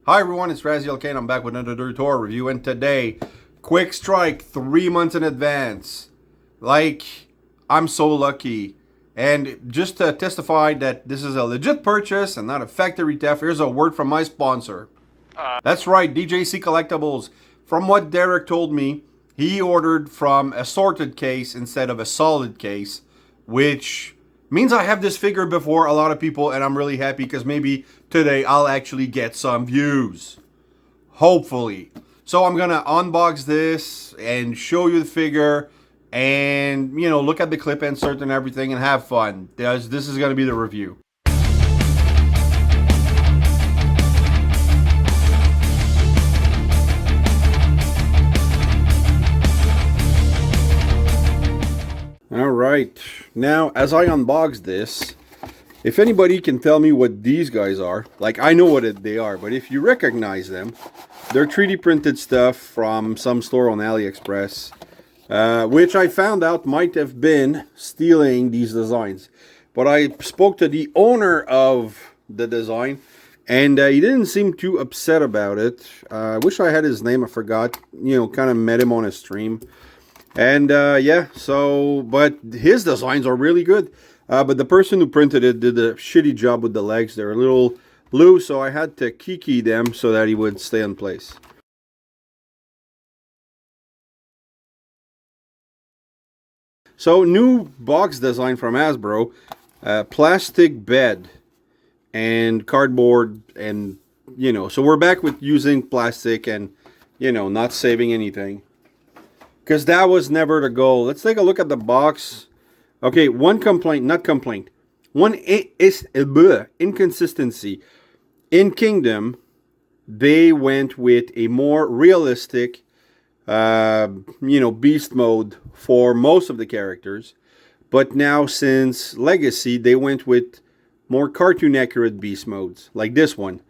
Hi everyone, it's Razyel Kayne. I'm back with another tour review, and today, Quickstrike 3 months in advance. Like, I'm so lucky. And just to testify that this is a legit purchase and not a factory theft, here's a word from my sponsor. That's right, DJC Collectibles. From what Derek told me, he ordered from a sorted case instead of a solid case, which means I have this figure before a lot of people, and I'm really happy because maybe today I'll actually get some views. Hopefully. So I'm gonna unbox this and show you the figure and, look at the clip insert and everything and have fun. This is gonna be the review. Alright, now as I unbox this, if anybody can tell me what these guys are, like I know what they are, but if you recognize them, they're 3D printed stuff from some store on AliExpress, which I found out might have been stealing these designs. But I spoke to the owner of the design, and he didn't seem too upset about it. I wish I had his name, I forgot, kind of met him on a stream. And yeah, so, but his designs are really good. But the person who printed it did a shitty job with the legs. They're a little loose, so I had to kiki them so that he would stay in place. So, new box design from Hasbro. Plastic bed and cardboard and, so we're back with using plastic and, not saving anything. Because that was never the goal. Let's take a look at the box. Okay, one inconsistency. In Kingdom, they went with a more realistic, beast mode for most of the characters. But now, since Legacy, they went with more cartoon accurate beast modes, like this one.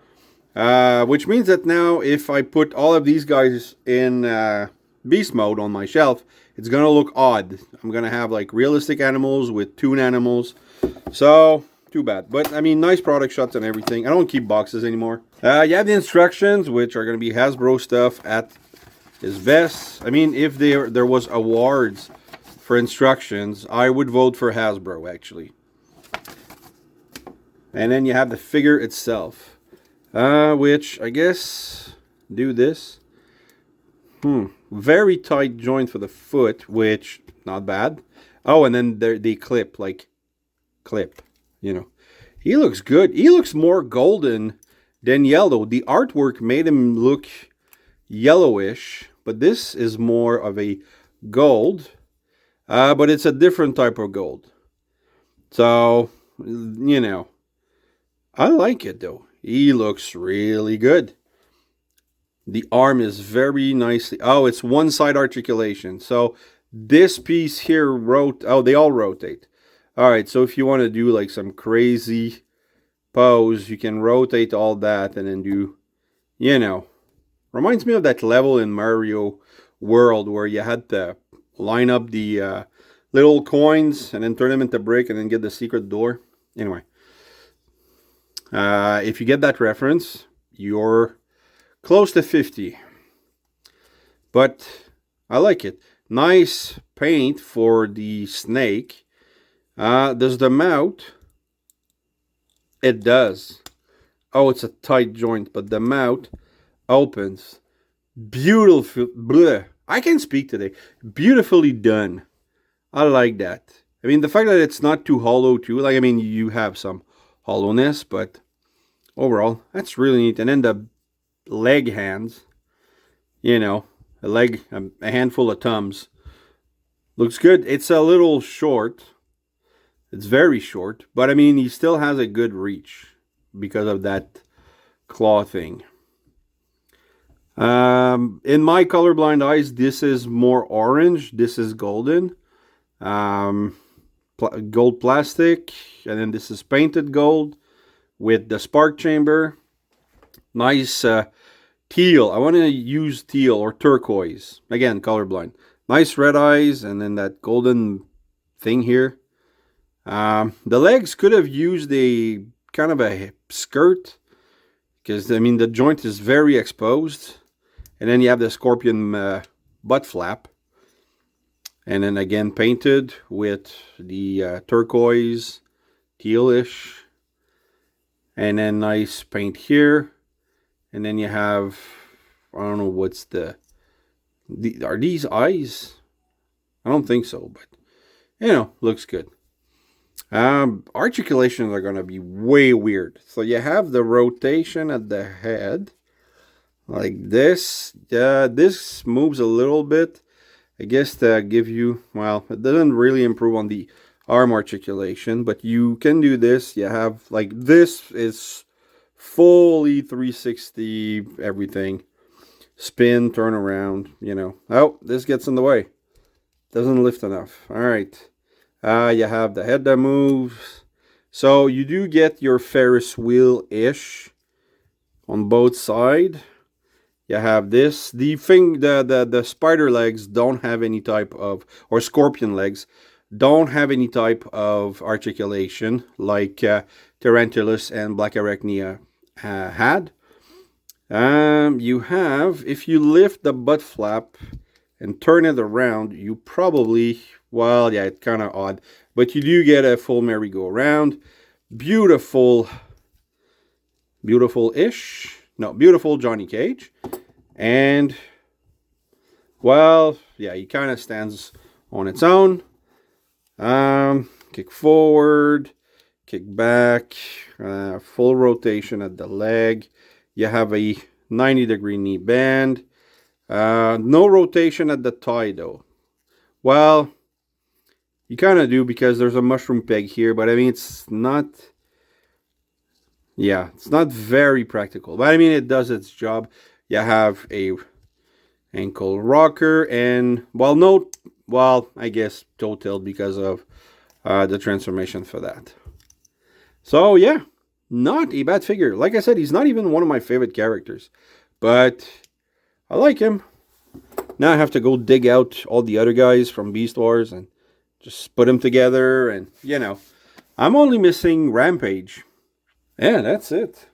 Which means that now, if I put all of these guys in beast mode on my shelf, it's gonna look odd. I'm gonna have like realistic animals with toon animals, so too bad. But I mean, nice product shots and everything. I don't keep boxes anymore. You have the instructions, which are gonna be Hasbro stuff at his best. I mean, if there was awards for instructions, I would vote for Hasbro actually. And then you have the figure itself, which I guess do this. Very tight joint for the foot, which not bad. Oh, and then they clip, He looks good. He looks more golden than yellow. The artwork made him look yellowish, but this is more of a gold. But it's a different type of gold. So, I like it though. He looks really good. The arm is very nicely... Oh, it's one side articulation. So this piece here they all rotate. Alright, so if you want to do like some crazy pose, you can rotate all that and then do, Reminds me of that level in Mario World where you had to line up the little coins and then turn them into brick and then get the secret door. Anyway. If you get that reference, you're close to 50, but I like it. Nice paint for the snake. Does the mouth? It does. Oh, it's a tight joint, but the mouth opens. Beautiful. Bleh. I can speak today. Beautifully done. I like that. I mean, the fact that it's not too hollow too. Like, I mean, you have some hollowness, but overall, that's really neat. And then the leg hands, a handful of thumbs. Looks good. It's a little short. It's very short, but I mean, he still has a good reach because of that claw thing. In my colorblind eyes, this is more orange. This is golden. Gold plastic, and then this is painted gold with the spark chamber. Nice teal. I want to use teal or turquoise. Again, colorblind. Nice red eyes, and then that golden thing here. The legs could have used a kind of a skirt, because, I mean, the joint is very exposed. And then you have the scorpion butt flap. And then again painted with the turquoise, tealish. And then nice paint here. And then you have, I don't know what's are these eyes? I don't think so, but, you know, looks good. Articulations are going to be way weird. So you have the rotation at the head. Like this. This moves a little bit. I guess to give you, well, it doesn't really improve on the arm articulation, but you can do this. You have, like, this is fully 360 everything. Spin, turn around, you know. Oh, this gets in the way. Doesn't lift enough. All right. You have the head that moves. So you do get your Ferris wheel-ish on both sides. You have this. The spider legs don't have any type of, or scorpion legs, don't have any type of articulation like Tarantulas and Black Arachnia had. You have, if you lift the butt flap and turn it around, you probably, well, yeah, it's kind of odd, but you do get a full merry-go-round. Beautiful Johnny Cage. And, well, yeah, he kind of stands on its own. Kick forward, kick back, full rotation at the leg. You have a 90-degree knee bend. No rotation at the thigh, though. Well, you kind of do because there's a mushroom peg here, but I mean, it's not... Yeah, it's not very practical. But I mean, it does its job. You have a ankle rocker and, I guess toe-tilt because of the transformation for that. So, yeah, not a bad figure. Like I said, he's not even one of my favorite characters. But I like him. Now I have to go dig out all the other guys from Beast Wars and just put them together. And, you know, I'm only missing Rampage. Yeah, that's it.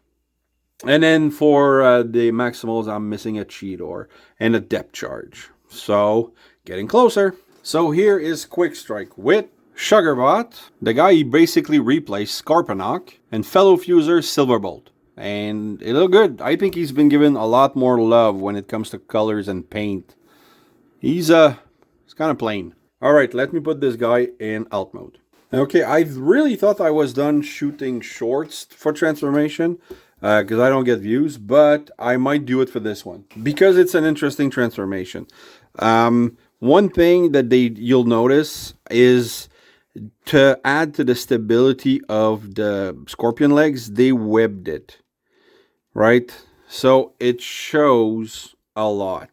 And then for the Maximals, I'm missing a Cheetor and a Depth Charge. So, getting closer. So here is Quickstrike with Sugarbot, the guy he basically replaced Scorponok, and fellow fuser Silverbolt. And it looked good. I think he's been given a lot more love when it comes to colors and paint. He's kind of plain. Alright, let me put this guy in alt mode. Okay, I really thought I was done shooting shorts for transformation. Because I don't get views, but I might do it for this one because it's an interesting transformation. One thing that you'll notice is to add to the stability of the scorpion legs, they webbed it, right? So it shows a lot,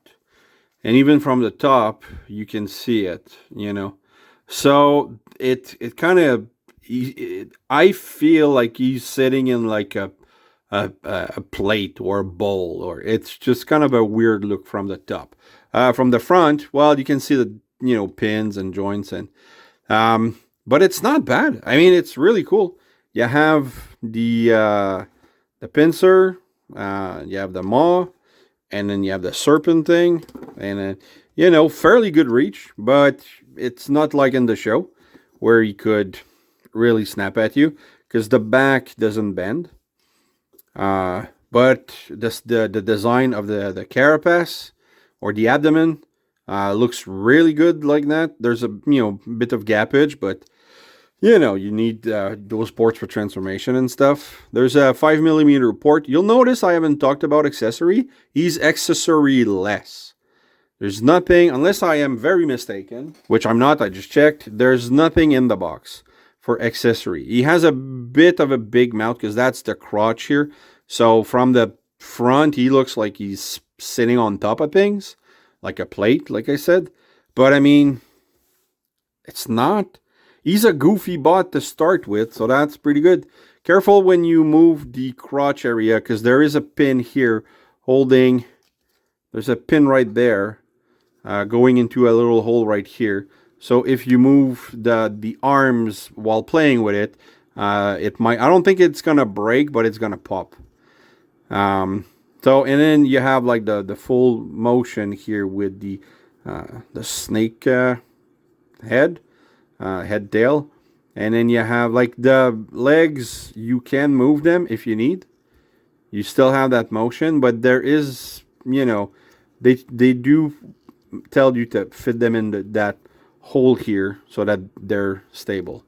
and even from the top you can see it, you know. So it kind of, I feel like he's sitting in like a plate or a bowl, or it's just kind of a weird look from the top. From the front, well, you can see the, you know, pins and joints, and but it's not bad. I mean, it's really cool. You have the pincer, you have the maw, and then you have the serpent thing, and then, you know, fairly good reach, but it's not like in the show where he could really snap at you because the back doesn't bend. But the design of the carapace or the abdomen looks really good like that. There's a, you know, bit of gappage, but, you know, you need those ports for transformation and stuff. There's a 5mm port. You'll notice I haven't talked about accessory. He's accessory-less. There's nothing, unless I am very mistaken, which I'm not, I just checked. There's nothing in the box for accessory. He has a bit of a big mouth because that's the crotch here. So from the front, he looks like he's sitting on top of things, like a plate, like I said. But I mean, it's not. He's a goofy bot to start with, so that's pretty good. Careful when you move the crotch area, because there is a pin here holding. There's a pin right there, going into a little hole right here. So if you move the arms while playing with it, it might. I don't think it's gonna break, but it's gonna pop. So, and then you have like the full motion here with the snake head tail. And then you have like the legs, you can move them if you need. You still have that motion, but there is, you know, they do tell you to fit them in that hole here so that they're stable.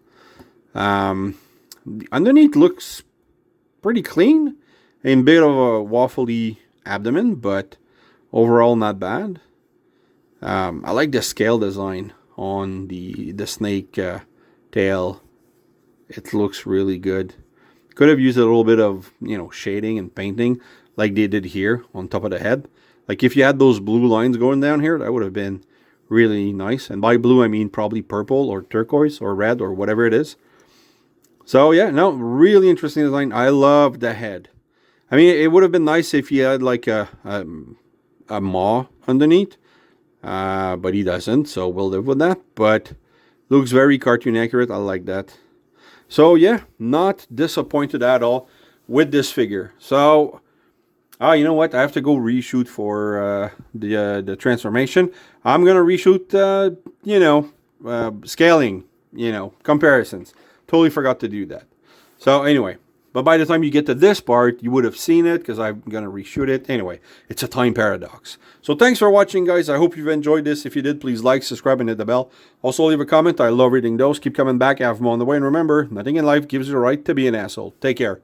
Underneath looks pretty clean. A bit of a waffly abdomen, but overall not bad. I like the scale design on the snake tail. It looks really good. Could have used a little bit of, you know, shading and painting like they did here on top of the head. Like if you had those blue lines going down here, that would have been really nice. And by blue, I mean probably purple or turquoise or red or whatever it is. So yeah, no, really interesting design. I love the head. I mean, it would have been nice if he had like a maw underneath. But he doesn't, so we'll live with that. But looks very cartoon accurate. I like that. So yeah, not disappointed at all with this figure. So, you know what? I have to go reshoot for the transformation. I'm gonna reshoot, scaling, comparisons. Totally forgot to do that. So anyway, but by the time you get to this part, you would have seen it because I'm going to reshoot it. Anyway, it's a time paradox. So thanks for watching, guys. I hope you've enjoyed this. If you did, please like, subscribe, and hit the bell. Also, leave a comment. I love reading those. Keep coming back. I have them on the way. And remember, nothing in life gives you the right to be an asshole. Take care.